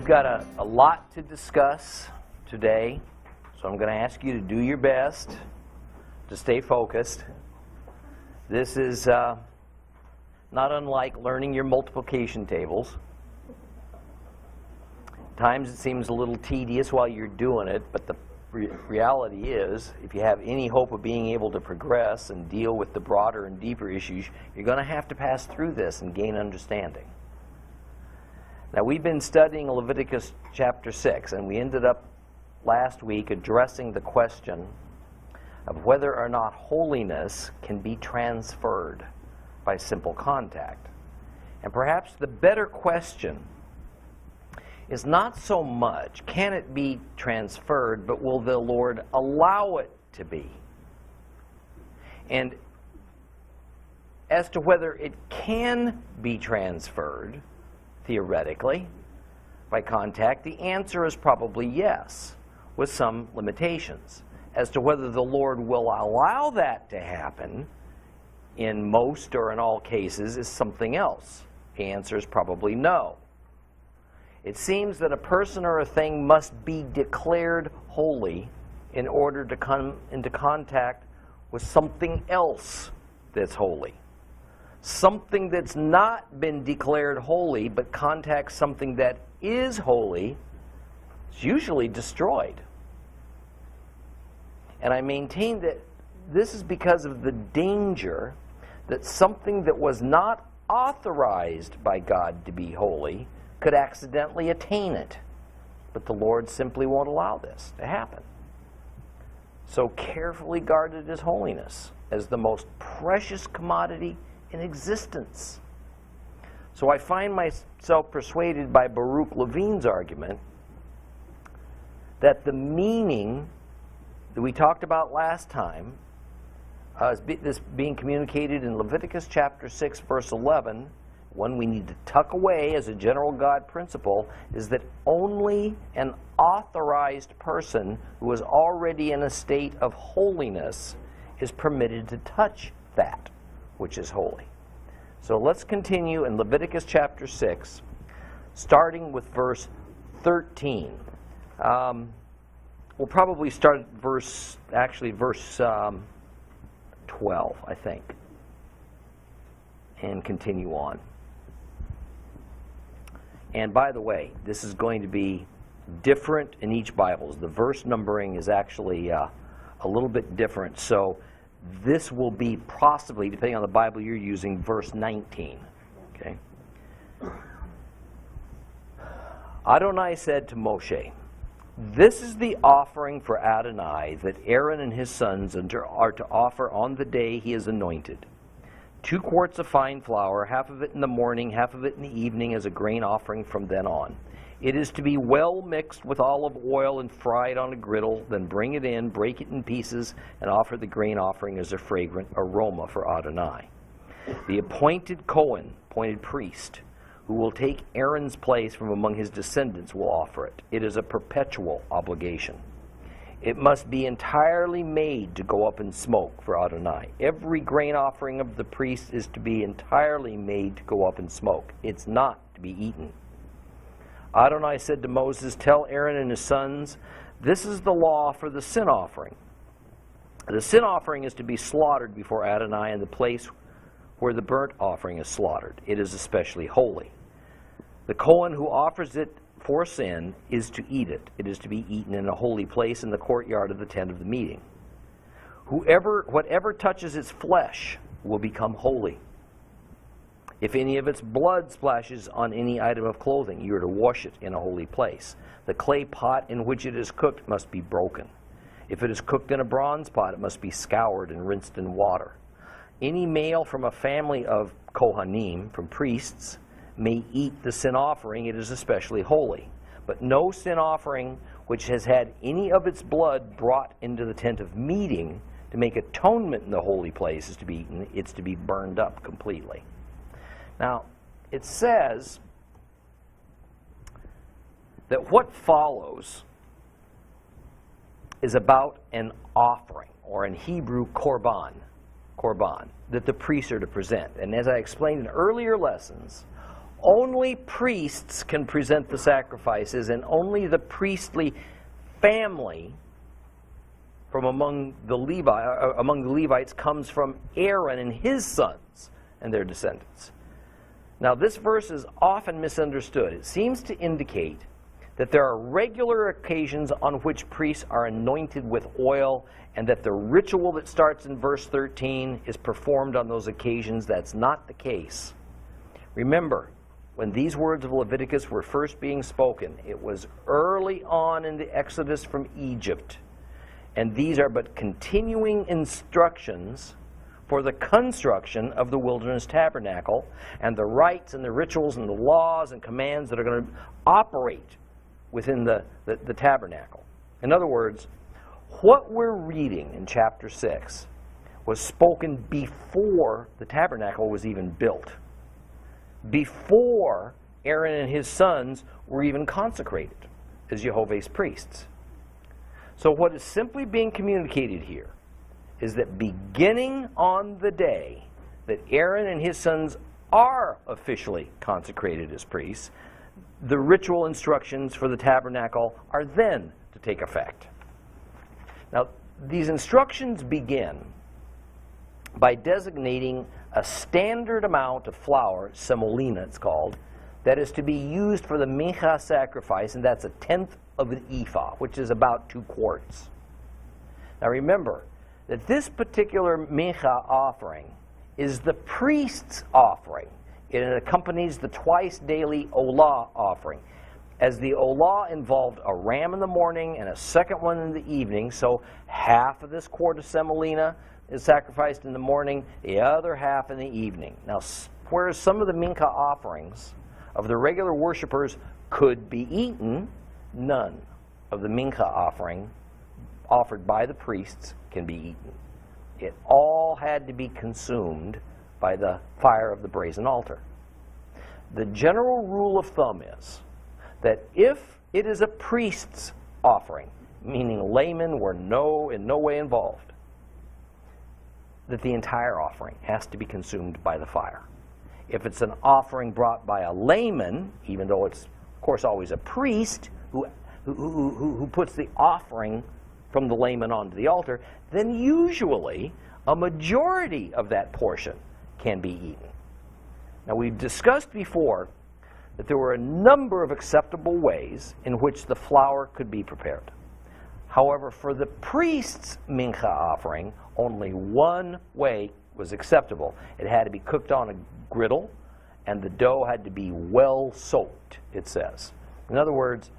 got a lot to discuss today, so I'm going to ask you to do your best to stay focused. This is not unlike learning your multiplication tables. At times it seems a little tedious while you're doing it, but the reality is, if you have any hope of being able to progress and deal with the broader and deeper issues, you're going to have to pass through this and gain understanding. Now, we've been studying Leviticus chapter 6, and we ended up last week addressing the question of whether or not holiness can be transferred by simple contact. And perhaps the better question is not so much, can it be transferred, but will the Lord allow it to be? And as to whether it can be transferred, theoretically, by contact, the answer is probably yes, with some limitations. As to whether the Lord will allow that to happen in most or in all cases is something else. The answer is probably no. It seems that a person or a thing must be declared holy in order to come into contact with something else that's holy. Something that's not been declared holy but contacts something that is holy is usually destroyed. And I maintain that this is because of the danger that something that was not authorized by God to be holy could accidentally attain it. But the Lord simply won't allow this to happen. So carefully guarded is holiness as the most precious commodity in existence. So I find myself persuaded by Baruch Levine's argument that the meaning that we talked about last time, this being communicated in Leviticus chapter 6, verse 11, one we need to tuck away as a general God principle, is that only an authorized person who is already in a state of holiness is permitted to touch that which is holy. So let's continue in Leviticus chapter 6, starting with verse 13. We'll probably start at verse 12, I think, and continue on. And by the way, this is going to be different in each Bible. The verse numbering is actually a little bit different. So this will be possibly, depending on the Bible you're using, verse 19. Okay. Adonai said to Moshe, "This is the offering for Adonai that Aaron and his sons are to offer on the day he is anointed. 2 quarts of fine flour, half of it in the morning, half of it in the evening, as a grain offering from then on. It is to be well mixed with olive oil and fried on a griddle. Then bring it in, break it in pieces, and offer the grain offering as a fragrant aroma for Adonai. The appointed Cohen, appointed priest, who will take Aaron's place from among his descendants, will offer it. It is a perpetual obligation. It must be entirely made to go up in smoke for Adonai. Every grain offering of the priest is to be entirely made to go up in smoke. It's not to be eaten. Adonai said to Moses, tell Aaron and his sons, this is the law for the sin offering. The sin offering is to be slaughtered before Adonai in the place where the burnt offering is slaughtered. It is especially holy. The Cohen who offers it for sin is to eat it. It is to be eaten in a holy place in the courtyard of the tent of the meeting. Whatever touches its flesh will become holy. If any of its blood splashes on any item of clothing, you are to wash it in a holy place. The clay pot in which it is cooked must be broken. If it is cooked in a bronze pot, it must be scoured and rinsed in water. Any male from a family of Kohanim, from priests, may eat the sin offering. It is especially holy. But no sin offering which has had any of its blood brought into the tent of meeting to make atonement in the holy place is to be eaten. It's to be burned up completely. Now, it says that what follows is about an offering, or in Hebrew, korban, that the priests are to present. And as I explained in earlier lessons, Only priests can present the sacrifices, and only the priestly family from among the Levites comes from Aaron and his sons and their descendants. Now, this verse is often misunderstood. It seems to indicate that there are regular occasions on which priests are anointed with oil, and that the ritual that starts in verse 13 is performed on those occasions. That's not the case. Remember, when these words of Leviticus were first being spoken, it was early on in the Exodus from Egypt. And these are but continuing instructions for the construction of the wilderness tabernacle and the rites and the rituals and the laws and commands that are going to operate within the tabernacle. In other words, what we're reading in chapter 6 was spoken before the tabernacle was even built, before Aaron and his sons were even consecrated as Jehovah's priests. So what is simply being communicated here is that beginning on the day that Aaron and his sons are officially consecrated as priests, the ritual instructions for the tabernacle are then to take effect. Now, these instructions begin by designating a standard amount of flour, semolina it's called, that is to be used for the mincha sacrifice, and that's 1/10 of an ephah, which is about 2 quarts. Now remember that this particular mincha offering is the priest's offering. It accompanies the twice daily olah offering, as the olah involved a ram in the morning and a second one in the evening, so half of this quart of semolina is sacrificed in the morning, the other half in the evening. Now, whereas some of the mincha offerings of the regular worshipers could be eaten, none of the mincha offering offered by the priests can be eaten. It all had to be consumed by the fire of the brazen altar. The general rule of thumb is that if it is a priest's offering, meaning laymen were in no way involved, that the entire offering has to be consumed by the fire. If it's an offering brought by a layman, even though it's, of course, always a priest who puts the offering from the layman onto the altar, then usually a majority of that portion can be eaten. Now, we've discussed before that there were a number of acceptable ways in which the flour could be prepared. However, for the priest's mincha offering, only one way was acceptable. It had to be cooked on a griddle, and the dough had to be well soaked, it says. In other words,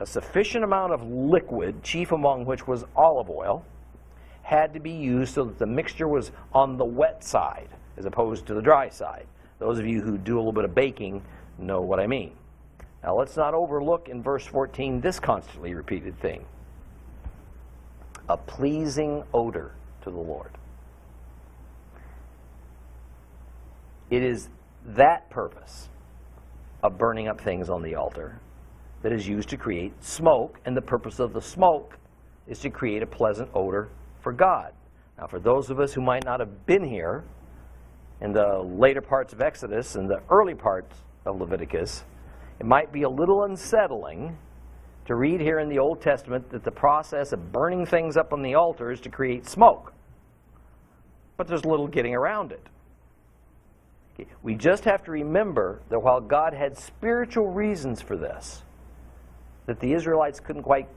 a sufficient amount of liquid, chief among which was olive oil, had to be used so that the mixture was on the wet side as opposed to the dry side. Those of you who do a little bit of baking know what I mean. Now, let's not overlook in verse 14 this constantly repeated thing: a pleasing odor to the Lord. It is that purpose of burning up things on the altar that is used to create smoke, and the purpose of the smoke is to create a pleasant odor for God. Now, for those of us who might not have been here in the later parts of Exodus and the early parts of Leviticus, it might be a little unsettling to read here in the Old Testament that the process of burning things up on the altar is to create smoke. But there's little getting around it. Okay. We just have to remember that while God had spiritual reasons for this, that the Israelites couldn't quite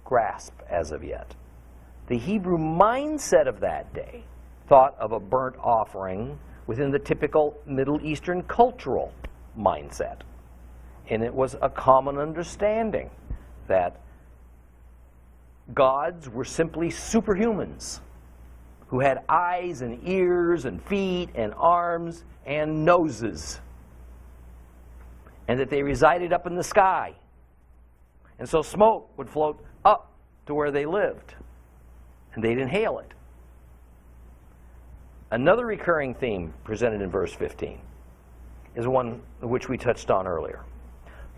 grasp as of yet, the Hebrew mindset of that day thought of a burnt offering within the typical Middle Eastern cultural mindset. And it was a common understanding that gods were simply superhumans who had eyes and ears and feet and arms and noses, and that they resided up in the sky. And so smoke would float up to where they lived, and they'd inhale it. Another recurring theme presented in verse 15 is one which we touched on earlier.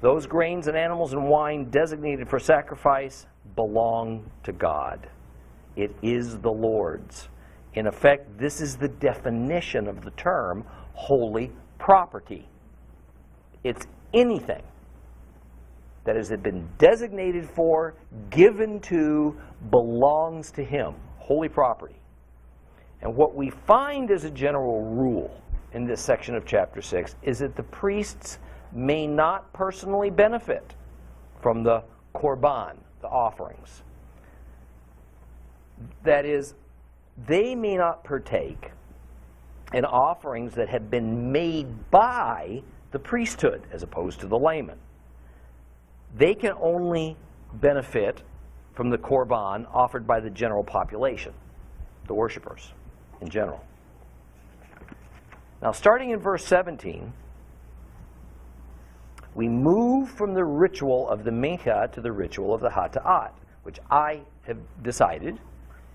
Those grains and animals and wine designated for sacrifice belong to God. It is the Lord's. In effect, this is the definition of the term holy property. It's anything that has been designated for, given to, belongs to him, holy property. And what we find as a general rule in this section of chapter 6 is that the priests may not personally benefit from the korban, the offerings. That is, they may not partake in offerings that have been made by the priesthood as opposed to the layman. They can only benefit from the korban offered by the general population, the worshipers in general. Now, starting in verse 17, we move from the ritual of the mincha to the ritual of the hata'at, which I have decided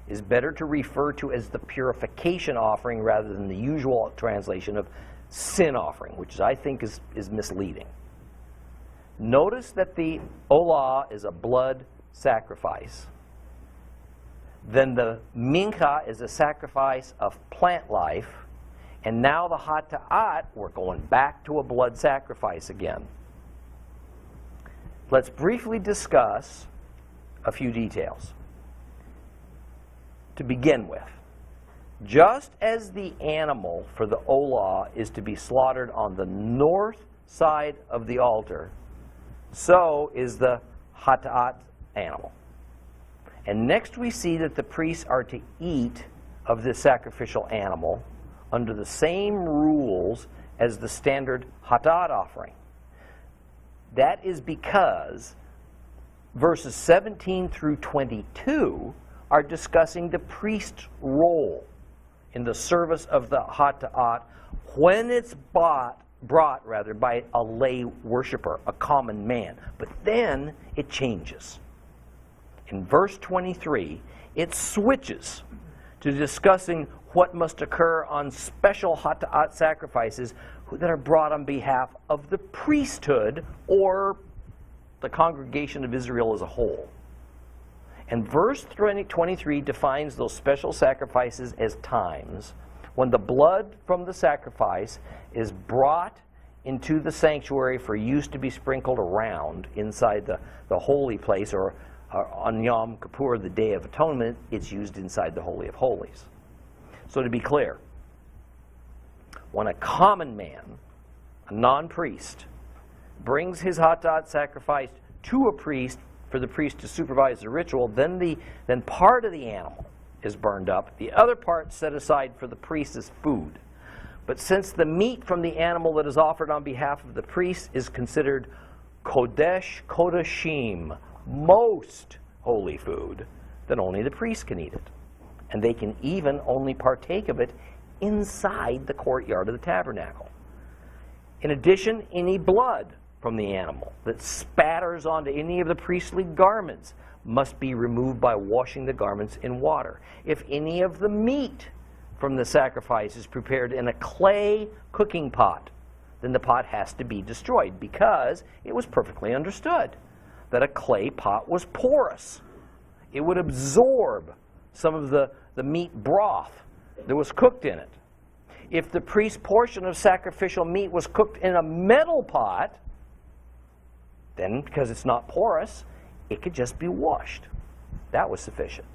is better to refer to as the purification offering rather than the usual translation of sin offering, which I think is misleading. Notice that the olah is a blood sacrifice. Then the mincha is a sacrifice of plant life. And now the hata'at, we're going back to a blood sacrifice again. Let's briefly discuss a few details. To begin with, just as the animal for the olah is to be slaughtered on the north side of the altar, so is the hata'at animal. And next we see that the priests are to eat of this sacrificial animal under the same rules as the standard hata'at offering. That is because verses 17 through 22 are discussing the priest's role in the service of the hata'at when it's brought by a lay worshiper, a common man. But then it changes. In verse 23, it switches to discussing what must occur on special hata'at sacrifices that are brought on behalf of the priesthood or the congregation of Israel as a whole. And verse 23 defines those special sacrifices as times when the blood from the sacrifice is brought into the sanctuary for use to be sprinkled around inside the holy place, or on Yom Kippur, the Day of Atonement, it's used inside the Holy of Holies. So to be clear, when a common man, a non-priest, brings his hata'at sacrifice to a priest for the priest to supervise the ritual, then part of the animal is burned up. The other part set aside for the priest as food. But since the meat from the animal that is offered on behalf of the priest is considered kodesh kodashim, most holy food, then only the priest can eat it. And they can even only partake of it inside the courtyard of the tabernacle. In addition, any blood from the animal that spatters onto any of the priestly garments must be removed by washing the garments in water. If any of the meat from the sacrifice is prepared in a clay cooking pot, then the pot has to be destroyed, because it was perfectly understood that a clay pot was porous. It would absorb some of the meat broth that was cooked in it. If the priest's portion of sacrificial meat was cooked in a metal pot, then, because it's not porous, it could just be washed. That was sufficient.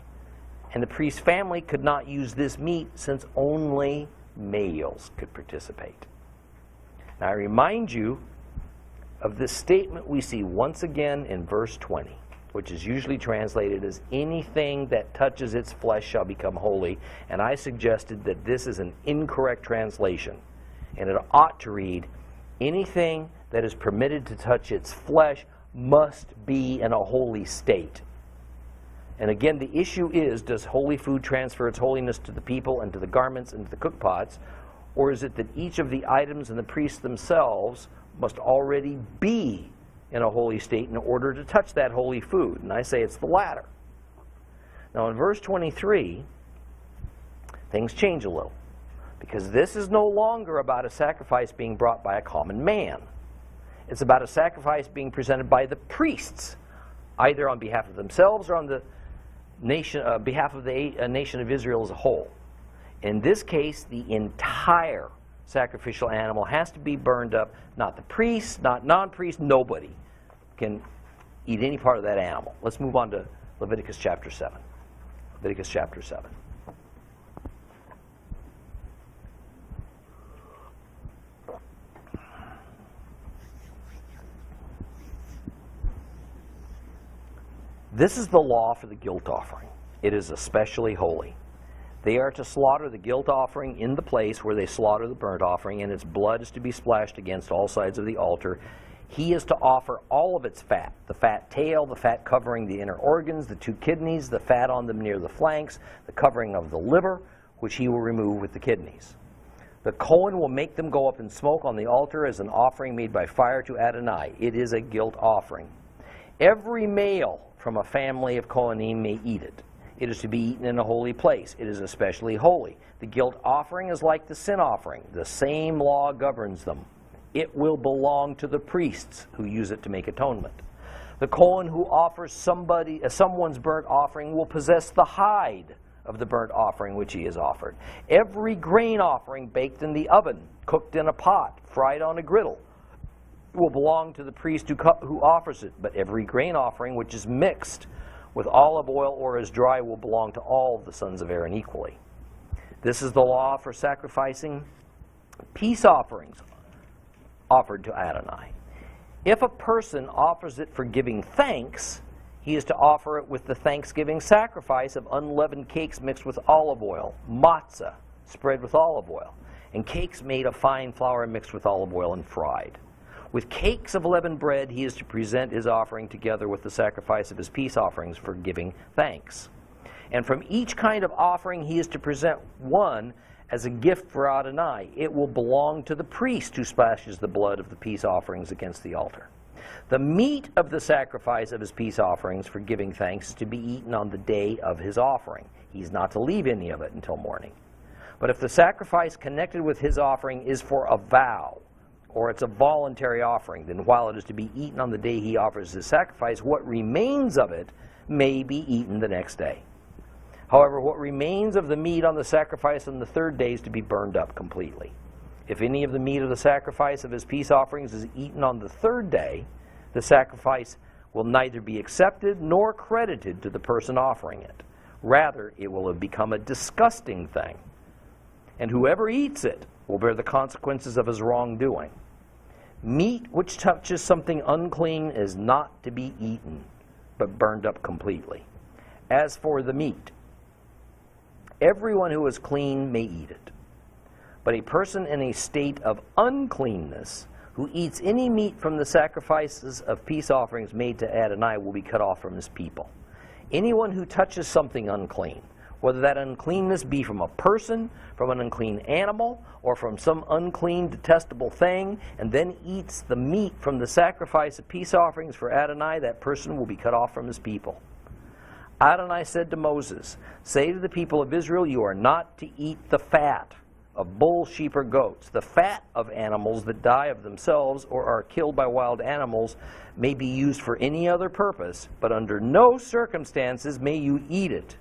And the priest's family could not use this meat since only males could participate. Now I remind you of this statement we see once again in verse 20, which is usually translated as anything that touches its flesh shall become holy. And I suggested that this is an incorrect translation, and it ought to read, anything that is permitted to touch its flesh must be in a holy state. And again, the issue is, does holy food transfer its holiness to the people and to the garments and to the cookpots, or is it that each of the items and the priests themselves must already be in a holy state in order to touch that holy food? And I say it's the latter. Now in verse 23, things change a little, because this is no longer about a sacrifice being brought by a common man. It's about a sacrifice being presented by the priests, either on behalf of themselves or on the nation, behalf of the nation of Israel as a whole. In this case, the entire sacrificial animal has to be burned up. Not the priest, not non-priest, nobody can eat any part of that animal. Let's move on to Leviticus chapter 7. Leviticus chapter 7. This is the law for the guilt offering. It is especially holy. They are to slaughter the guilt offering in the place where they slaughter the burnt offering, and its blood is to be splashed against all sides of the altar. He is to offer all of its fat, the fat tail, the fat covering the inner organs, the 2 kidneys, the fat on them near the flanks, the covering of the liver, which he will remove with the kidneys. The Kohen will make them go up in smoke on the altar as an offering made by fire to Adonai. It is a guilt offering. Every male from a family of Kohanim may eat it. It is to be eaten in a holy place. It is especially holy. The guilt offering is like the sin offering. The same law governs them. It will belong to the priests who use it to make atonement. The Kohen who offers someone's burnt offering will possess the hide of the burnt offering which he has offered. Every grain offering baked in the oven, cooked in a pot, fried on a griddle, will belong to the priest who offers it. But every grain offering which is mixed with olive oil or is dry will belong to all the sons of Aaron equally. This is the law for sacrificing peace offerings offered to Adonai. If a person offers it for giving thanks, he is to offer it with the thanksgiving sacrifice of unleavened cakes mixed with olive oil, matzah spread with olive oil, and cakes made of fine flour mixed with olive oil and fried. With cakes of leavened bread, he is to present his offering together with the sacrifice of his peace offerings for giving thanks. And from each kind of offering, he is to present one as a gift for Adonai. It will belong to the priest who splashes the blood of the peace offerings against the altar. The meat of the sacrifice of his peace offerings for giving thanks is to be eaten on the day of his offering. He is not to leave any of it until morning. But if the sacrifice connected with his offering is for a vow, or it's a voluntary offering, then while it is to be eaten on the day he offers his sacrifice, what remains of it may be eaten the next day. However, what remains of the meat on the sacrifice on the 3rd day is to be burned up completely. If any of the meat of the sacrifice of his peace offerings is eaten on the 3rd day, the sacrifice will neither be accepted nor credited to the person offering it. Rather, it will have become a disgusting thing, and whoever eats it will bear the consequences of his wrongdoing. Meat which touches something unclean is not to be eaten, but burned up completely. As for the meat, everyone who is clean may eat it. But a person in a state of uncleanness who eats any meat from the sacrifices of peace offerings made to Adonai will be cut off from his people. Anyone who touches something unclean, whether that uncleanness be from a person, from an unclean animal, or from some unclean, detestable thing, and then eats the meat from the sacrifice of peace offerings for Adonai, that person will be cut off from his people. Adonai said to Moses, "Say to the people of Israel, you are not to eat the fat of bulls, sheep, or goats. The fat of animals that die of themselves or are killed by wild animals may be used for any other purpose, but under no circumstances may you eat it.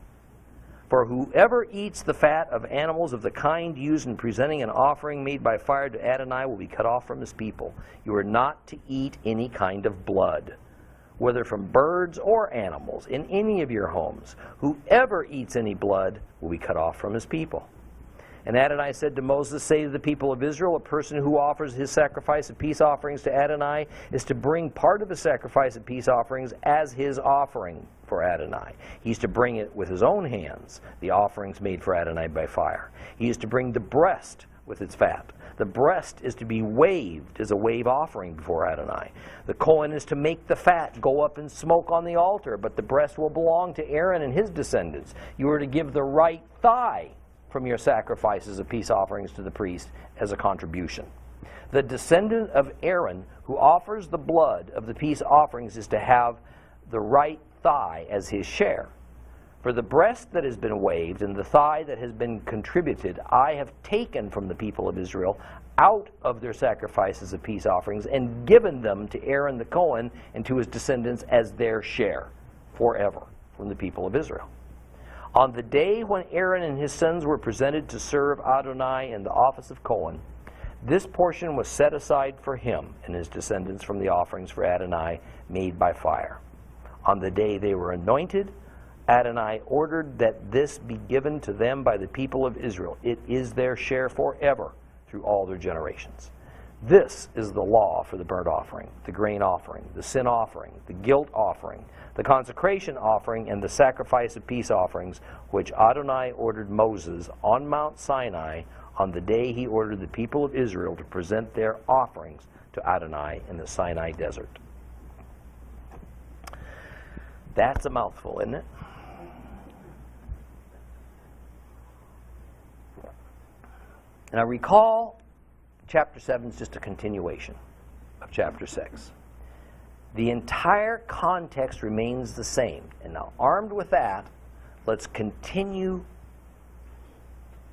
For whoever eats the fat of animals of the kind used in presenting an offering made by fire to Adonai will be cut off from his people. You are not to eat any kind of blood, whether from birds or animals, in any of your homes. Whoever eats any blood will be cut off from his people." And Adonai said to Moses, "Say to the people of Israel, a person who offers his sacrifice of peace offerings to Adonai is to bring part of the sacrifice of peace offerings as his offering for Adonai. He is to bring it with his own hands, the offerings made for Adonai by fire. He is to bring the breast with its fat. The breast is to be waved as a wave offering before Adonai. The Kohen is to make the fat go up in smoke on the altar, but the breast will belong to Aaron and his descendants. You are to give the right thigh from your sacrifices of peace offerings to the priest as a contribution. The descendant of Aaron who offers the blood of the peace offerings is to have the right thigh as his share. For the breast that has been waved and the thigh that has been contributed, I have taken from the people of Israel out of their sacrifices of peace offerings and given them to Aaron the Kohen and to his descendants as their share forever from the people of Israel. On the day when Aaron and his sons were presented to serve Adonai in the office of Kohen, This portion was set aside for him and his descendants from the offerings for Adonai made by fire. On the day they were anointed, Adonai ordered that this be given to them by the people of Israel. It is their share forever through all their generations. This is the law for the burnt offering, the grain offering, the sin offering, the guilt offering, the consecration offering, and the sacrifice of peace offerings, which Adonai ordered Moses on Mount Sinai on the day he ordered the people of Israel to present their offerings to Adonai in the Sinai desert. That's a mouthful, isn't it? Now recall, chapter 7 is just a continuation of chapter 6. The entire context remains the same. And now, armed with that, let's continue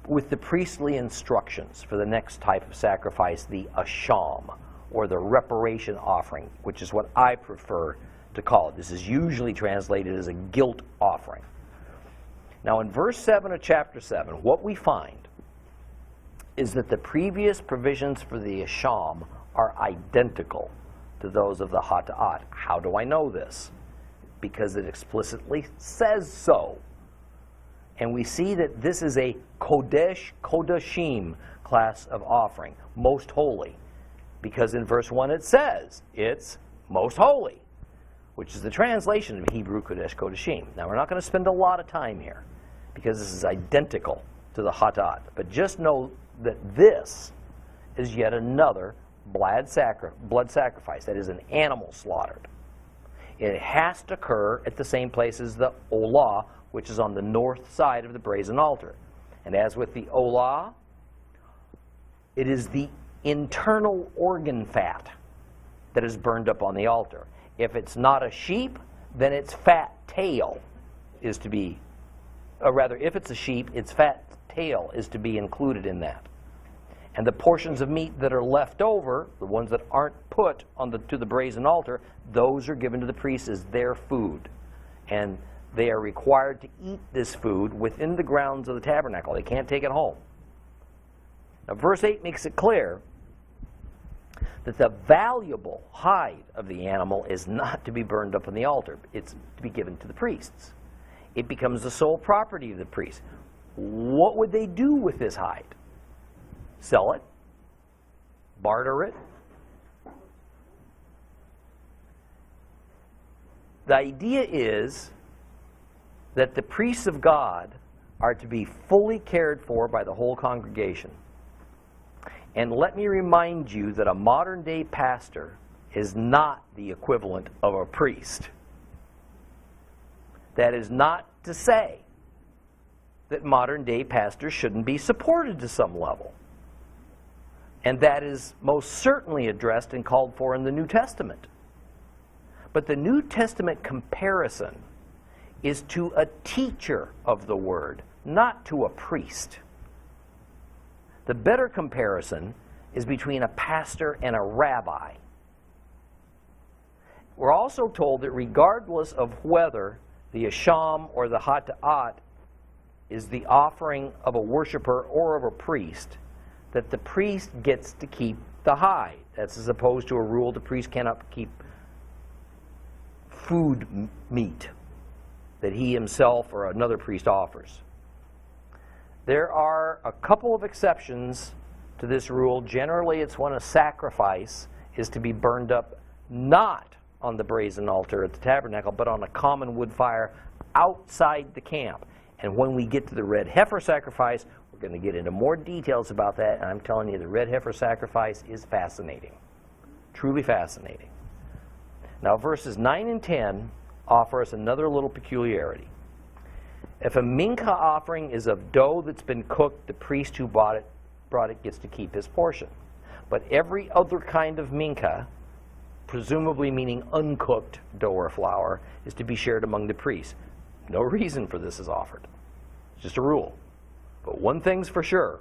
with the priestly instructions for the next type of sacrifice, the asham, or the reparation offering, which is what I prefer to call it. This is usually translated as a guilt offering. Now, in verse 7 of chapter 7, what we find is that the previous provisions for the asham are identical to those of the hata'at. How do I know this? Because it explicitly says so. And we see that this is a kodesh, kodashim class of offering, most holy. Because in verse 1 it says it's most holy, which is the translation of Hebrew kodesh, kodashim. Now we're not going to spend a lot of time here, because this is identical to the hata'at. But just know that this is yet another blood sacrifice. That is an animal slaughtered. It has to occur at the same place as the olah, which is on the north side of the brazen altar. And as with the olah, it is the internal organ fat that is burned up on the altar. If it's not a sheep, then its fat tail is to be, or rather, if it's a sheep, its fat tail is to be included in that. And the portions of meat that are left over, the ones that aren't put on to the brazen altar, those are given to the priests as their food. And they are required to eat this food within the grounds of the tabernacle. They can't take it home. Now, verse 8 makes it clear that the valuable hide of the animal is not to be burned up on the altar. It's to be given to the priests. It becomes the sole property of the priest. What would they do with this hide? Sell it? Barter it? The idea is that the priests of God are to be fully cared for by the whole congregation. And let me remind you that a modern-day pastor is not the equivalent of a priest. That is not to say that modern-day pastors shouldn't be supported to some level. And that is most certainly addressed and called for in the New Testament. But the New Testament comparison is to a teacher of the Word, not to a priest. The better comparison is between a pastor and a rabbi. We're also told that regardless of whether the asham or the hata'at is the offering of a worshiper or of a priest, that the priest gets to keep the hide. That's as opposed to a rule the priest cannot keep food meat that he himself or another priest offers. There are a couple of exceptions to this rule. Generally, it's when a sacrifice is to be burned up not on the brazen altar at the tabernacle, but on a common wood fire outside the camp. And when we get to the red heifer sacrifice, we're going to get into more details about that, and I'm telling you, the red heifer sacrifice is fascinating. Truly fascinating. Now, verses 9 and 10 offer us another little peculiarity. If a mincha offering is of dough that's been cooked, the priest who brought it gets to keep his portion. But every other kind of mincha, presumably meaning uncooked dough or flour, is to be shared among the priests. No reason for this is offered. It's just a rule. But one thing's for sure,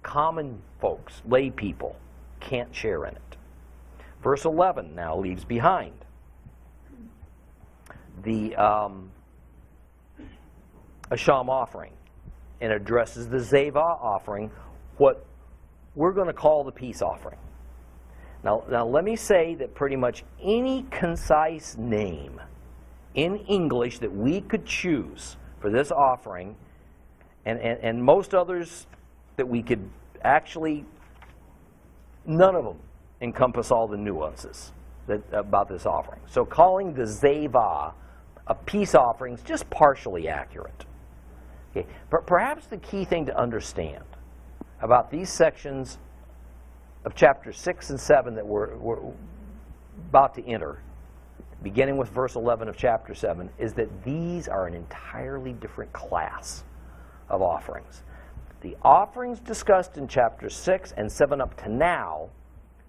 common folks, lay people, can't share in it. Verse 11 now leaves behind the asham offering and addresses the zeva offering, what we're going to call the peace offering. Now let me say that pretty much any concise name in English that we could choose for this offering, and most others that we could actually, none of them encompass all the nuances about this offering. So calling the Zevah a peace offering is just partially accurate. Okay. But perhaps the key thing to understand about these sections of chapter 6 and 7 that we're about to enter, beginning with verse 11 of chapter 7, is that these are an entirely different class of offerings. The offerings discussed in chapter 6 and 7 up to now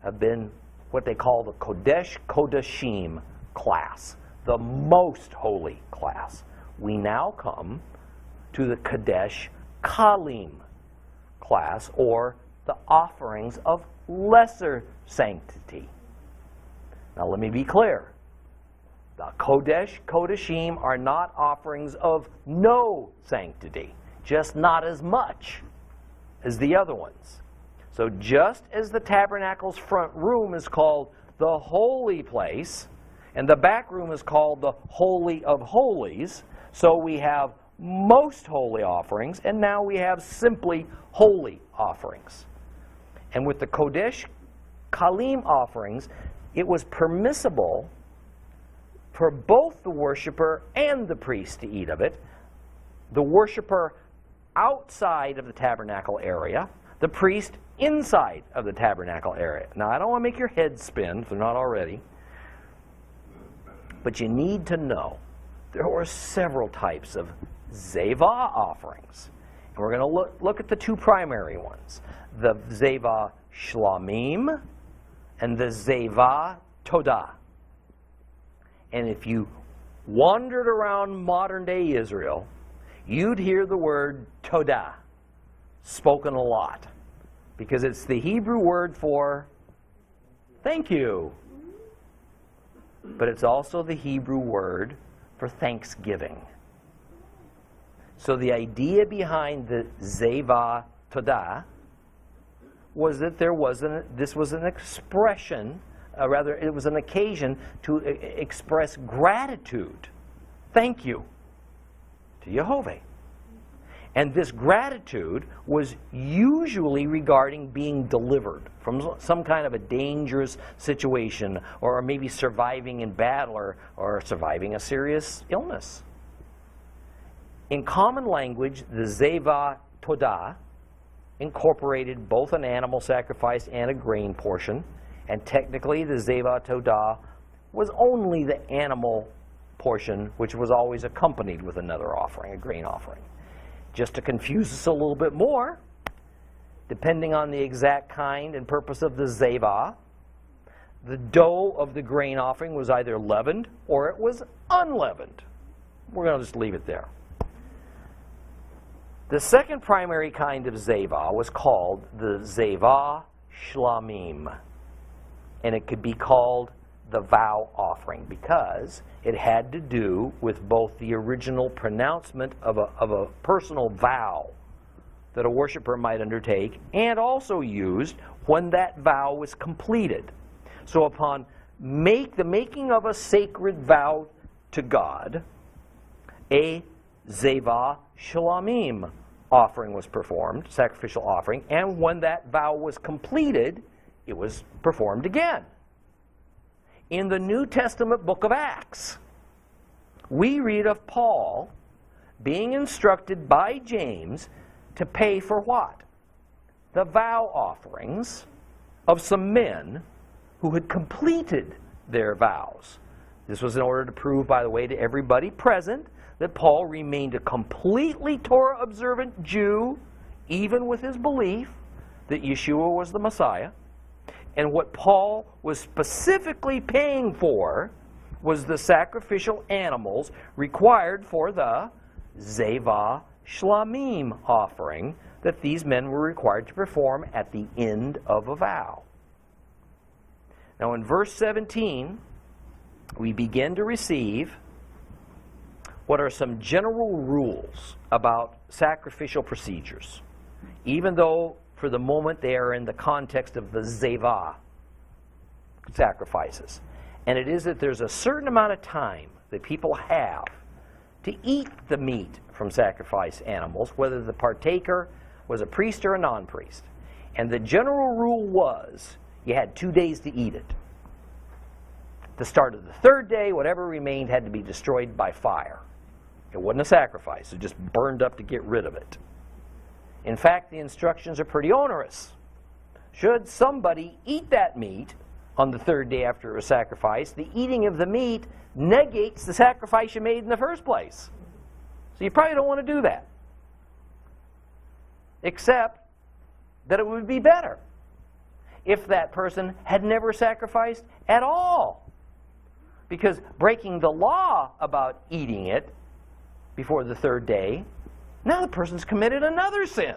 have been what they call the Kodesh Kodashim class, the most holy class. We now come to the Kodesh Kalim class, or the offerings of lesser sanctity. Now let me be clear. The Kodesh Kodashim are not offerings of no sanctity, just not as much as the other ones. So just as the tabernacle's front room is called the holy place, and the back room is called the Holy of Holies, so we have most holy offerings, and now we have simply holy offerings. And with the Kodesh Kalim offerings, it was permissible for both the worshiper and the priest to eat of it. The worshiper outside of the tabernacle area, the priest inside of the tabernacle area. Now, I don't want to make your head spin if they're not already, but you need to know there were several types of Zevah offerings. And we're going to look at the two primary ones, the Zevah Shlamim and the Zevah Todah. And if you wandered around modern-day Israel, you'd hear the word Todah spoken a lot, because it's the Hebrew word for thank you. But it's also the Hebrew word for thanksgiving. So the idea behind the Zevah Todah was that this was an expression, rather it was an occasion to express gratitude. Thank you to Jehovah. And this gratitude was usually regarding being delivered from some kind of a dangerous situation, or maybe surviving in battle, or surviving a serious illness. In common language, the Zevah Todah incorporated both an animal sacrifice and a grain portion, and technically the Zevah Todah was only the animal portion, which was always accompanied with another offering, a grain offering. Just to confuse us a little bit more, depending on the exact kind and purpose of the Zevah, the dough of the grain offering was either leavened or it was unleavened. We're going to just leave it there. The second primary kind of Zevah was called the Zevah Shlamim, and it could be called the vow offering because it had to do with both the original pronouncement of a personal vow that a worshiper might undertake, and also used when that vow was completed. So upon the making of a sacred vow to God, a Zevah Shlamim offering was performed, sacrificial offering, and when that vow was completed, it was performed again. In the New Testament book of Acts, we read of Paul being instructed by James to pay for what? The vow offerings of some men who had completed their vows. This was in order to prove, by the way, to everybody present that Paul remained a completely Torah-observant Jew, even with his belief that Yeshua was the Messiah. And what Paul was specifically paying for was the sacrificial animals required for the Zevah Shlamim offering that these men were required to perform at the end of a vow. Now in verse 17, we begin to receive what are some general rules about sacrificial procedures. Even though for the moment they are in the context of the zevah sacrifices. And it is that there's a certain amount of time that people have to eat the meat from sacrificed animals, whether the partaker was a priest or a non-priest. And the general rule was you had 2 days to eat it. The start of the third day, whatever remained had to be destroyed by fire. It wasn't a sacrifice. It just burned up to get rid of it. In fact, the instructions are pretty onerous. Should somebody eat that meat on the third day after it was sacrificed, the eating of the meat negates the sacrifice you made in the first place. So you probably don't want to do that. Except that it would be better if that person had never sacrificed at all. Because breaking the law about eating it before the third day, now the person's committed another sin.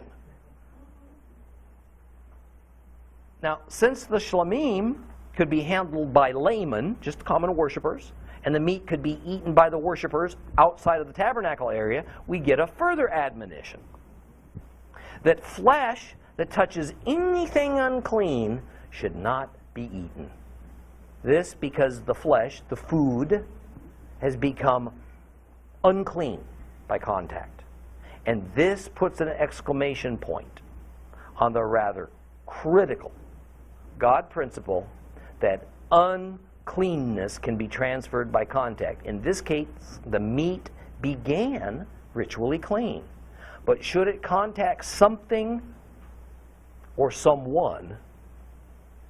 Now, since the shlamim could be handled by laymen, just common worshipers, and the meat could be eaten by the worshipers outside of the tabernacle area, we get a further admonition that flesh that touches anything unclean should not be eaten. This because the flesh, the food, has become unclean by contact. And this puts an exclamation point on the rather critical God principle that uncleanness can be transferred by contact. In this case, the meat began ritually clean. But should it contact something or someone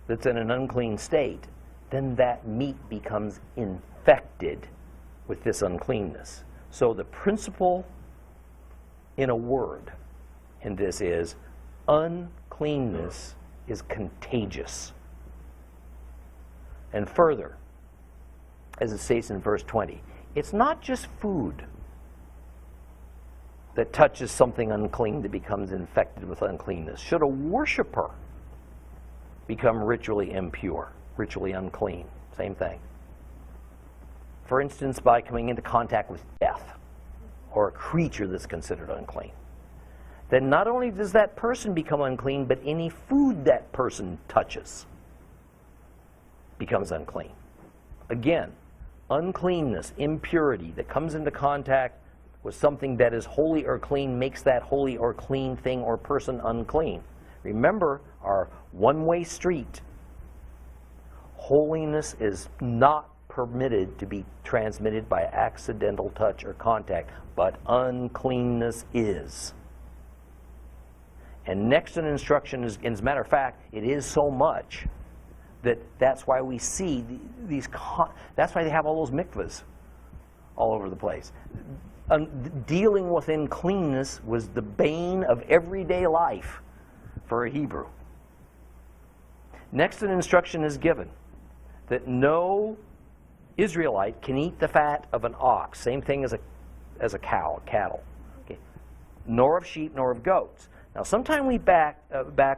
that's in an unclean state, then that meat becomes infected with this uncleanness. So the principle in a word in this is uncleanness is contagious. And further, as it states in verse 20, it's not just food that touches something unclean that becomes infected with uncleanness. Should a worshiper become ritually impure, ritually unclean, same thing. For instance, by coming into contact with death or a creature that's considered unclean, then not only does that person become unclean, but any food that person touches becomes unclean. Again, uncleanness, impurity that comes into contact with something that is holy or clean makes that holy or clean thing or person unclean. Remember our one-way street. Holiness is not permitted to be transmitted by accidental touch or contact, but uncleanness is. And next in instruction is, as a matter of fact, it is so much that's why we see that's why they have all those mikvahs all over the place. Dealing with uncleanness was the bane of everyday life for a Hebrew. Next an instruction is given that no Israelite can eat the fat of an ox, same thing as a cattle, okay, nor of sheep nor of goats. Now, sometime we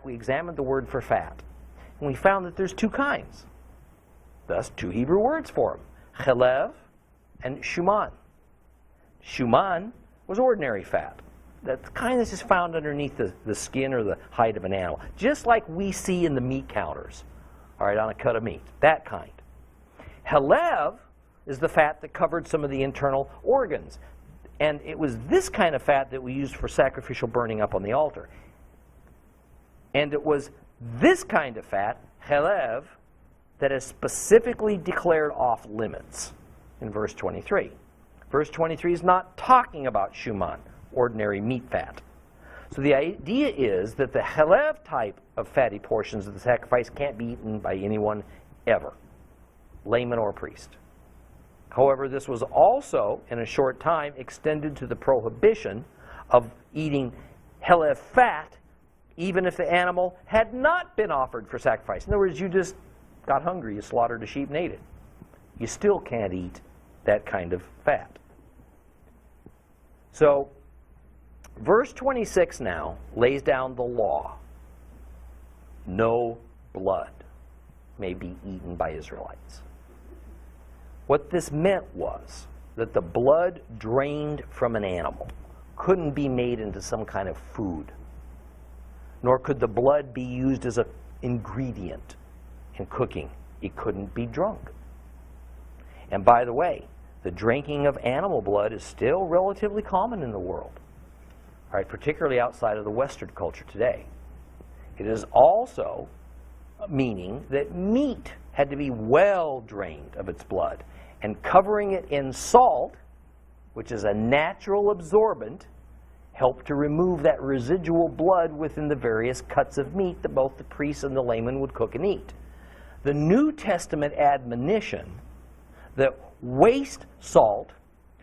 we examined the word for fat, and we found that there's two kinds. Thus, two Hebrew words for them, chelev and shuman. Shuman was ordinary fat. That's the kind that's just found underneath the skin or the hide of an animal, just like we see in the meat counters, all right, on a cut of meat, that kind. Chelev is the fat that covered some of the internal organs. And it was this kind of fat that we used for sacrificial burning up on the altar. And it was this kind of fat, chelev, that is specifically declared off limits in verse 23. Verse 23 is not talking about shuman, ordinary meat fat. So the idea is that the chelev type of fatty portions of the sacrifice can't be eaten by anyone ever, layman or priest. However, this was also, in a short time, extended to the prohibition of eating chelev fat, even if the animal had not been offered for sacrifice. In other words, you just got hungry, you slaughtered a sheep and ate it. You still can't eat that kind of fat. So, verse 26 now lays down the law. No blood may be eaten by Israelites. What this meant was that the blood drained from an animal couldn't be made into some kind of food. nor could the blood be used as an ingredient in cooking. It couldn't be drunk. And by the way, the drinking of animal blood is still relatively common in the world, all right, particularly outside of the Western culture today. It is also meaning that meat had to be well drained of its blood, and covering it in salt, which is a natural absorbent, helped to remove that residual blood within the various cuts of meat that both the priests and the layman would cook and eat. The New Testament admonition that waste salt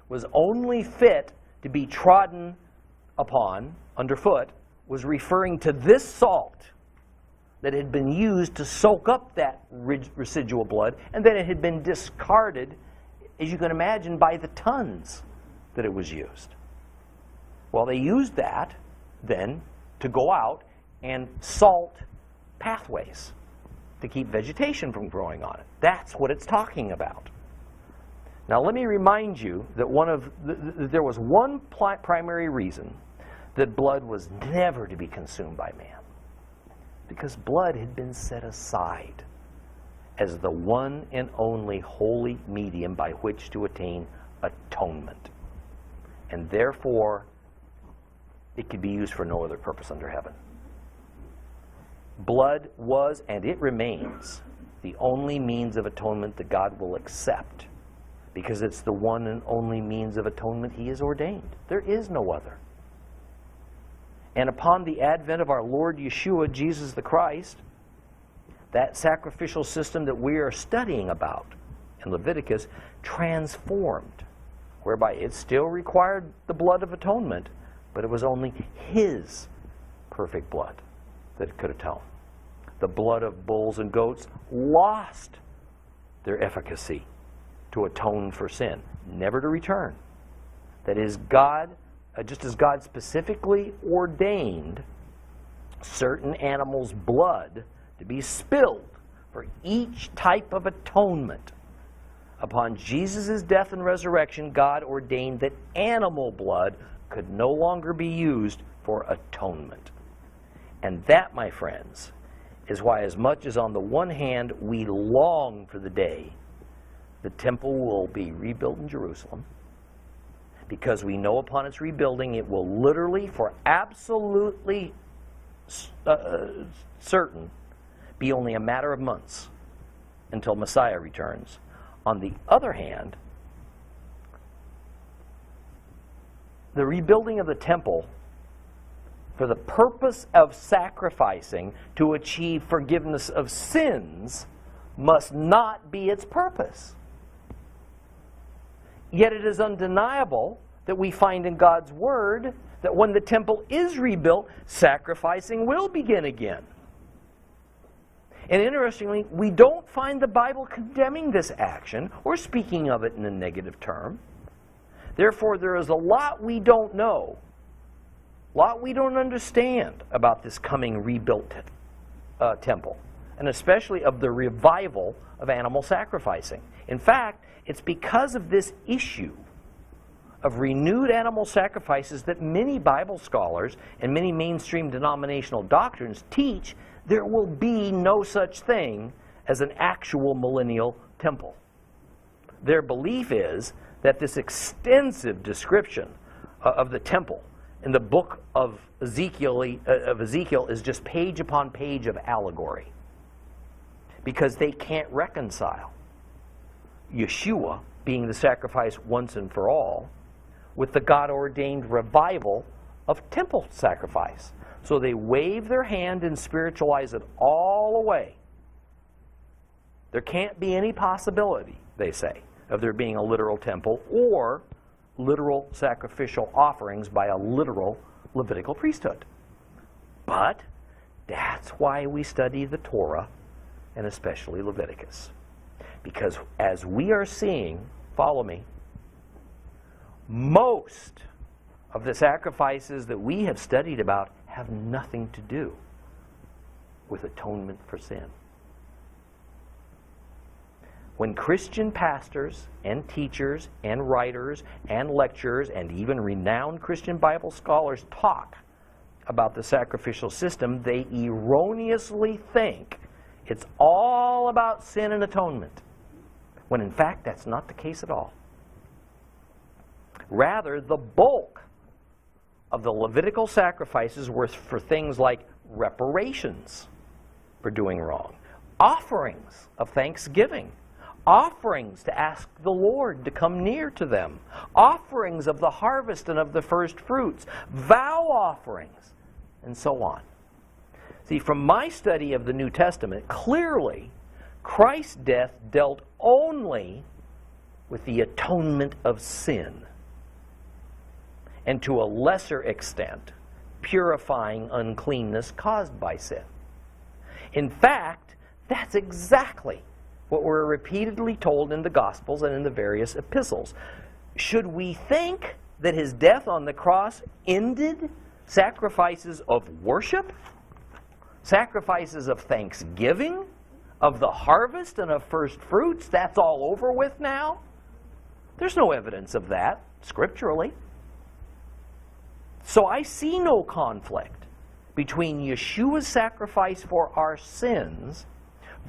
was only fit to be trodden upon underfoot was referring to this salt that had been used to soak up that residual blood, and then it had been discarded, as you can imagine, by the tons that it was used. Well, they used that then to go out and salt pathways to keep vegetation from growing on it. That's what it's talking about. Now, let me remind you that there was one primary reason that blood was never to be consumed by man, because blood had been set aside as the one and only holy medium by which to attain atonement. And therefore, it could be used for no other purpose under heaven. Blood was, and it remains, the only means of atonement that God will accept, because it's the one and only means of atonement He has ordained. There is no other. And upon the advent of our Lord Yeshua, Jesus the Christ, that sacrificial system that we are studying about in Leviticus transformed, whereby it still required the blood of atonement, but it was only His perfect blood that could atone. The blood of bulls and goats lost their efficacy to atone for sin, never to return. That is, God, just as God specifically ordained certain animals' blood to be spilled for each type of atonement, upon Jesus' death and resurrection, God ordained that animal blood could no longer be used for atonement. And that, my friends, is why, as much as on the one hand we long for the day the temple will be rebuilt in Jerusalem, because we know upon its rebuilding it will literally, for absolutely certain, be only a matter of months until Messiah returns. On the other hand, the rebuilding of the temple for the purpose of sacrificing to achieve forgiveness of sins must not be its purpose. Yet it is undeniable that we find in God's Word that when the temple is rebuilt, sacrificing will begin again. And interestingly, we don't find the Bible condemning this action or speaking of it in a negative term. Therefore, there is a lot we don't know, a lot we don't understand about this coming rebuilt temple, and especially of the revival of animal sacrificing. In fact, it's because of this issue of renewed animal sacrifices that many Bible scholars and many mainstream denominational doctrines teach there will be no such thing as an actual millennial temple. Their belief is that this extensive description of the temple in the book of Ezekiel is just page upon page of allegory, because they can't reconcile Yeshua being the sacrifice once and for all with the God-ordained revival of temple sacrifice. So they wave their hand and spiritualize it all away. There can't be any possibility, they say, of there being a literal temple or literal sacrificial offerings by a literal Levitical priesthood. But that's why we study the Torah, and especially Leviticus. Because as we are seeing, follow me, most of the sacrifices that we have studied about have nothing to do with atonement for sin. When Christian pastors and teachers and writers and lecturers and even renowned Christian Bible scholars talk about the sacrificial system, they erroneously think it's all about sin and atonement, when in fact that's not the case at all. Rather, the bulk of the Levitical sacrifices were for things like reparations for doing wrong, offerings of thanksgiving, offerings to ask the Lord to come near to them, offerings of the harvest and of the first fruits, vow offerings, and so on. See, from my study of the New Testament, clearly Christ's death dealt only with the atonement of sin, and to a lesser extent, purifying uncleanness caused by sin. In fact, that's exactly what we're repeatedly told in the Gospels and in the various epistles. Should we think that his death on the cross ended sacrifices of worship, sacrifices of thanksgiving, of the harvest and of first fruits? That's all over with now? There's no evidence of that scripturally. So I see no conflict between Yeshua's sacrifice for our sins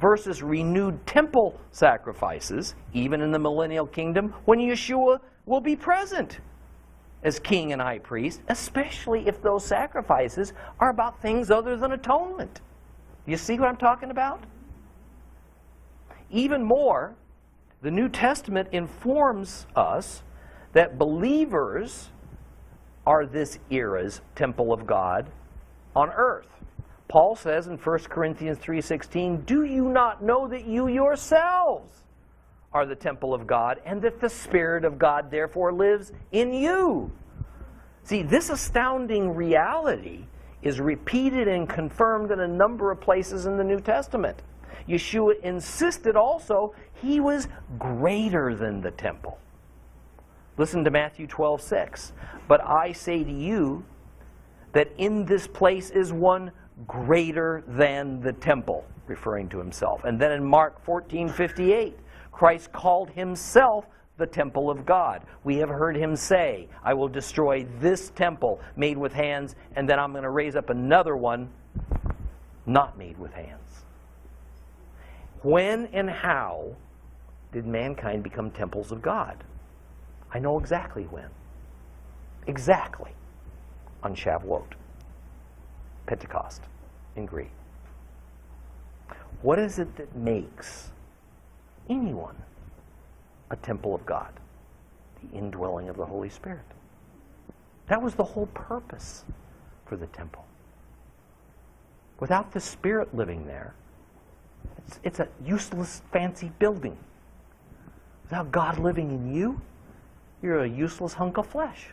versus renewed temple sacrifices, even in the millennial kingdom, when Yeshua will be present as king and high priest, especially if those sacrifices are about things other than atonement. You see what I'm talking about? Even more, the New Testament informs us that believers are this era's temple of God on earth. Paul says in 1 Corinthians 3:16, "Do you not know that you yourselves are the temple of God, and that the Spirit of God therefore lives in you?" See, this astounding reality is repeated and confirmed in a number of places in the New Testament. Yeshua insisted also he was greater than the temple. Listen to Matthew 12:6. "But I say to you that in this place is one greater than the temple," referring to himself. And then in Mark 14:58, Christ called himself the temple of God. We have heard him say, "I will destroy this temple made with hands, and then I'm going to raise up another one not made with hands." When and how did mankind become temples of God? I know exactly when. Exactly. On Shavuot, Pentecost in Greek. What is it that makes anyone a temple of God? The indwelling of the Holy Spirit. That was the whole purpose for the temple. Without the Spirit living there, it's a useless, fancy building. Without God living in you, you're a useless hunk of flesh.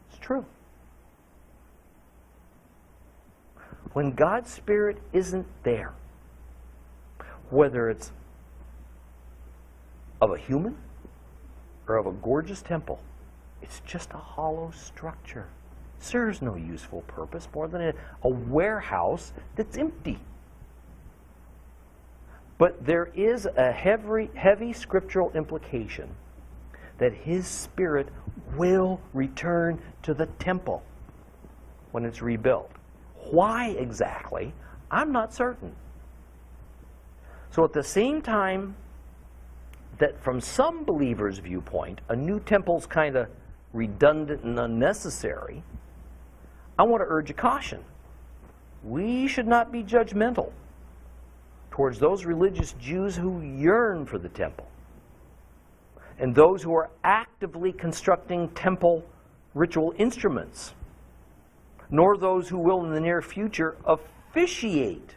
It's true. When God's Spirit isn't there, whether it's of a human or of a gorgeous temple, it's just a hollow structure. Serves no useful purpose more than a warehouse that's empty. But there is a heavy scriptural implication that his Spirit will return to the temple when it's rebuilt. Why exactly? I'm not certain. So at the same time that from some believers' viewpoint, a new temple's kind of redundant and unnecessary, I want to urge a caution. We should not be judgmental towards those religious Jews who yearn for the temple and those who are actively constructing temple ritual instruments, nor those who will in the near future officiate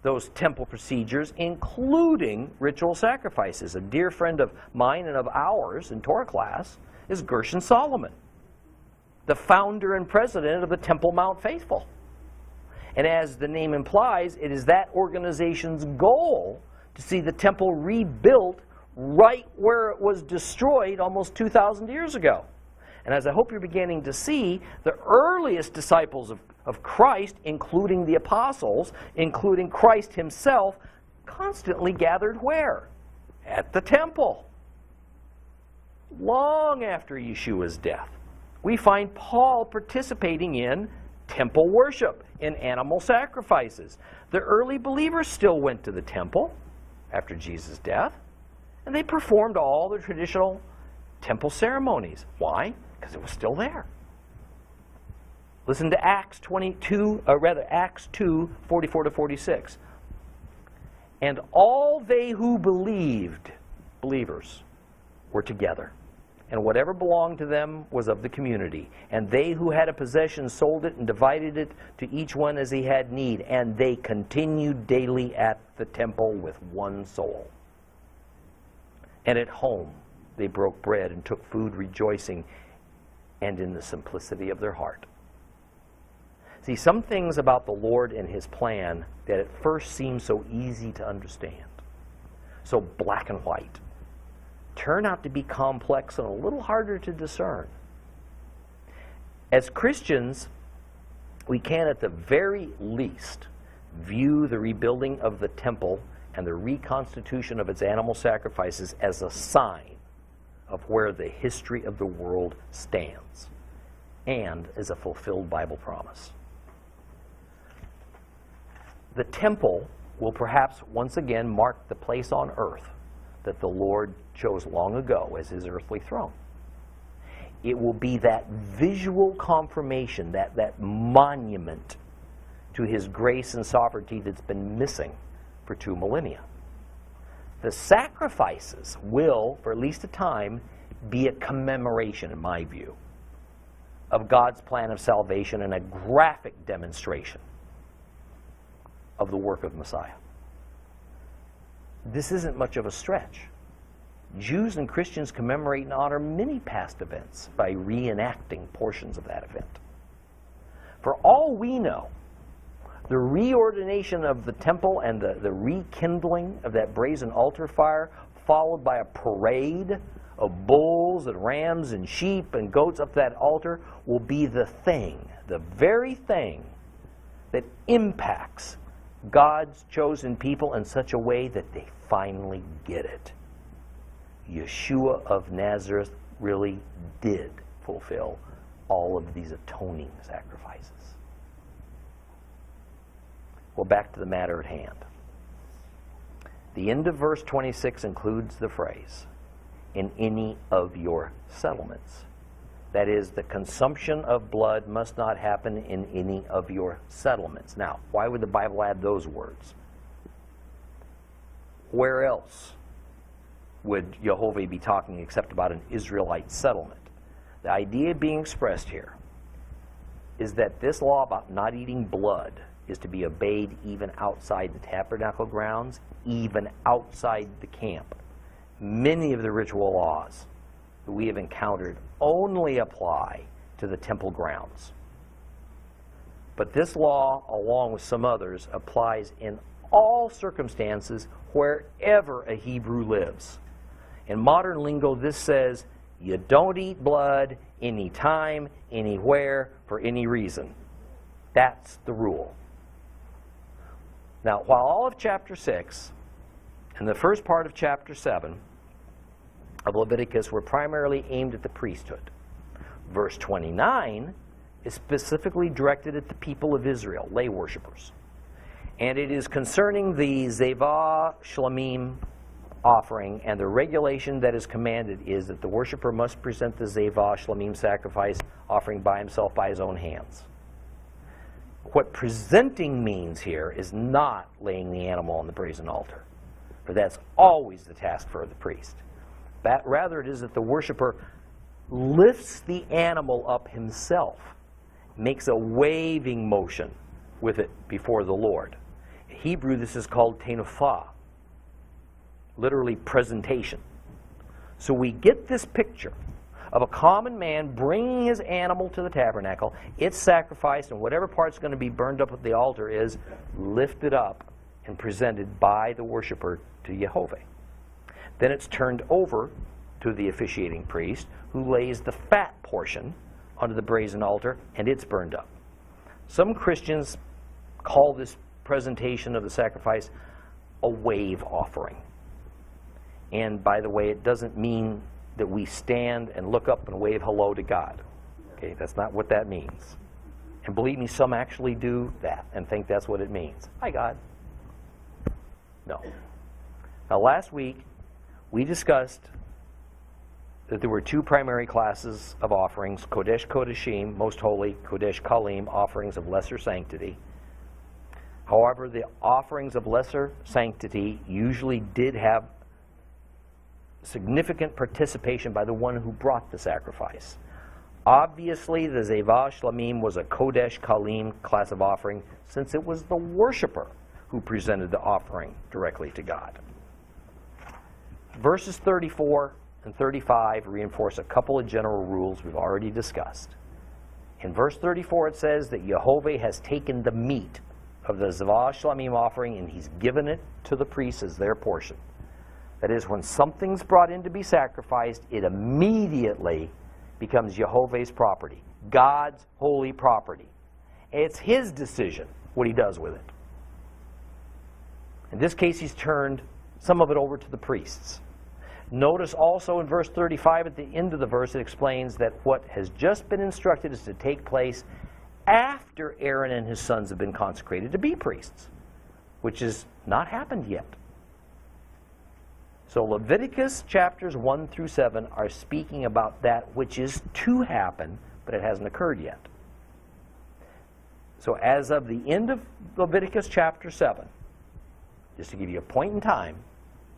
those temple procedures, including ritual sacrifices. A dear friend of mine and of ours in Torah class is Gershon Solomon, the founder and president of the Temple Mount Faithful. And as the name implies, it is that organization's goal to see the temple rebuilt right where it was destroyed almost 2,000 years ago. And as I hope you're beginning to see, the earliest disciples of Christ, including the apostles, including Christ himself, constantly gathered where? At the temple. Long after Yeshua's death We find Paul participating in temple worship, in animal sacrifices. The early believers still went to the temple after Jesus' death, and they performed all the traditional temple ceremonies. Why? Because it was still there. Listen to Acts 2, 44 to 46. And all they who believed, believers, were together. And whatever belonged to them was of the community. And they who had a possession sold it and divided it to each one as he had need. And they continued daily at the temple with one soul. And at home they broke bread and took food rejoicing and in the simplicity of their heart. See, some things about the Lord and His plan that at first seem so easy to understand, so black and white, turn out to be complex and a little harder to discern. As Christians, we can at the very least view the rebuilding of the temple and the reconstitution of its animal sacrifices as a sign of where the history of the world stands and as a fulfilled Bible promise. The temple will perhaps once again mark the place on earth that the Lord chose long ago as His earthly throne. It will be that visual confirmation, that monument to His grace and sovereignty that's been missing for 2 millennia. The sacrifices will, for at least a time, be a commemoration, in my view, of God's plan of salvation and a graphic demonstration of the work of the Messiah. This isn't much of a stretch. Jews and Christians commemorate and honor many past events by reenacting portions of that event. For all we know, the reordination of the temple and the rekindling of that brazen altar fire, followed by a parade of bulls and rams and sheep and goats up to that altar, will be the thing, the very thing that impacts God's chosen people in such a way that they finally get it. Yeshua of Nazareth really did fulfill all of these atoning sacrifices. Well, back to the matter at hand. The end of verse 26 includes the phrase, in any of your settlements. That is, the consumption of blood must not happen in any of your settlements. Now, why would the Bible add those words? Where else would Jehovah be talking except about an Israelite settlement? The idea being expressed here is that this law about not eating blood is to be obeyed even outside the tabernacle grounds, even outside the camp. Many of the ritual laws that we have encountered only apply to the temple grounds. But this law, along with some others, applies in all circumstances wherever a Hebrew lives. In modern lingo, this says, you don't eat blood anytime, anywhere, for any reason. That's the rule. Now, while all of chapter 6 and the first part of chapter 7 of Leviticus were primarily aimed at the priesthood, verse 29 is specifically directed at the people of Israel, lay worshippers. And it is concerning the Zevah Shlamim offering, and the regulation that is commanded is that the worshiper must present the Zevah Shlamim sacrifice offering by himself by his own hands. What presenting means here is not laying the animal on the brazen altar, for that's always the task for the priest. Rather, it is that the worshiper lifts the animal up himself, makes a waving motion with it before the Lord. In Hebrew, this is called tenufah, literally presentation. So we get this picture of a common man bringing his animal to the tabernacle. It's sacrificed, and whatever part's going to be burned up at the altar is lifted up and presented by the worshiper to Jehovah. Then it's turned over to the officiating priest, who lays the fat portion onto the brazen altar, and it's burned up. Some Christians call this presentation of the sacrifice a wave offering. And by the way, it doesn't mean that we stand and look up and wave hello to God. Okay, that's not what that means. And believe me, some actually do that and think that's what it means. Hi, God. No. Now, last week, we discussed that there were two primary classes of offerings, Kodesh Kodeshim, most holy, Kodesh Kalim, offerings of lesser sanctity. However, the offerings of lesser sanctity usually did have significant participation by the one who brought the sacrifice. Obviously, the Zevah Shlamim was a Kodesh Kalim class of offering, since it was the worshiper who presented the offering directly to God. Verses 34 and 35 reinforce a couple of general rules we've already discussed. In verse 34 it says that Yehovah has taken the meat of the Zevah Shlamim offering and he's given it to the priests as their portion. That is, when something's brought in to be sacrificed, it immediately becomes Yehovah's property, God's holy property. It's his decision what he does with it. In this case, he's turned some of it over to the priests. Notice also in verse 35 at the end of the verse, it explains that what has just been instructed is to take place after Aaron and his sons have been consecrated to be priests, which has not happened yet. So Leviticus chapters 1 through 7 are speaking about that which is to happen, but it hasn't occurred yet. So as of the end of Leviticus chapter 7, just to give you a point in time,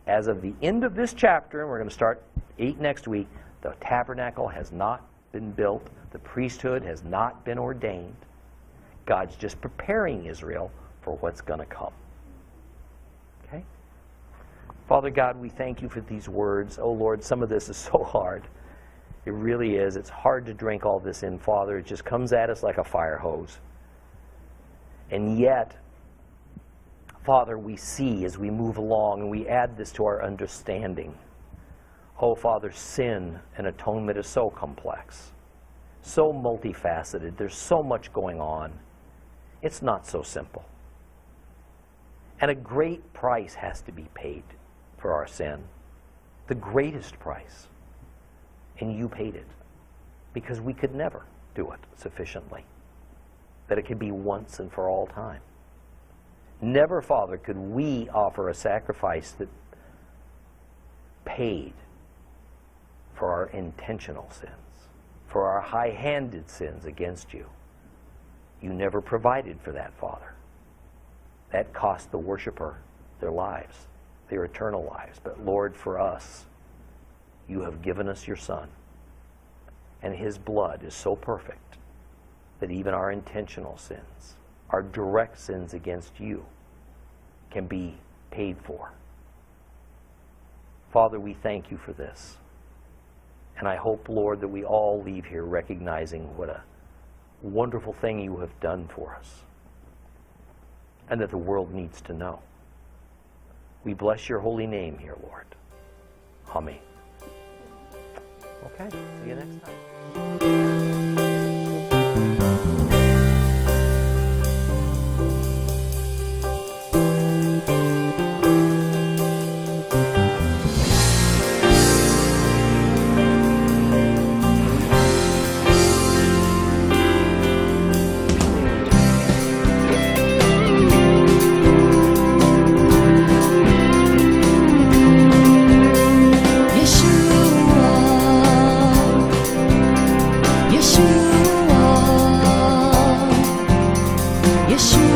as of the end of this chapter, and we're going to start 8 next week, the tabernacle has not been built, the priesthood has not been ordained. God's just preparing Israel for what's going to come. Okay? Father God, we thank you for these words. Oh Lord, some of this is so hard. It really is. It's hard to drink all this in, Father. It just comes at us like a fire hose. And yet, Father, we see as we move along, and we add this to our understanding. Oh, Father, sin and atonement is so complex, so multifaceted. There's so much going on. It's not so simple. And a great price has to be paid for our sin, the greatest price. And you paid it, because we could never do it sufficiently, that it could be once and for all time. Never, Father, could we offer a sacrifice that paid for our intentional sins, for our high-handed sins against you. You never provided for that, Father. That cost the worshiper their lives, their eternal lives. But Lord, for us, you have given us your Son, and his blood is so perfect that even our intentional sins, our direct sins against you, can be paid for. Father, we thank you for this. And I hope, Lord, that we all leave here recognizing what a wonderful thing you have done for us, and that the world needs to know. We bless your holy name here, Lord. Amen. Okay, see you next time. Yeshua